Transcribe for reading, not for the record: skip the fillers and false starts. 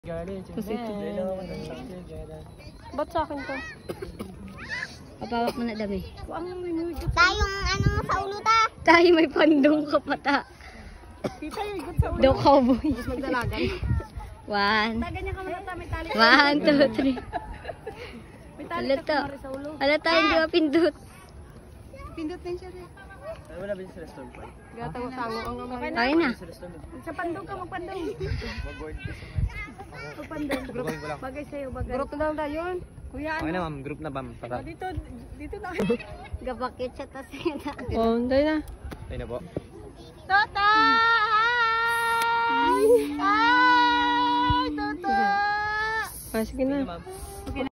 Kasi ito. Ba't sa akin to? Papawak mo na dami. Tayong ano mo sa ulo ta? Tayo may pandong ka pata. Tita, igot sa ulo. Daw cowboy. Mas magdalagan. 1, Ganyan ka muna may tali. 1, 2, 3. May tali Halata. ka kumari sa ulo. Halata, hindi ka pindot. Pindot din siya rin. Wala ba yung sa restaurant pa? Gatango-tango ang gamay. Kaya na. Sa pandong ka, magpandong. Mag-board kasi. Magpandong. Bagay sa'yo, bagay. Group na lang tayo yun. Kuya, Okay na ma'am, group na ma'am. dito na. Gabakit siya tas Oh, hindi na. Tayo na po. Tatay! Ay! Tatay! Ah, sige na. Ma'am.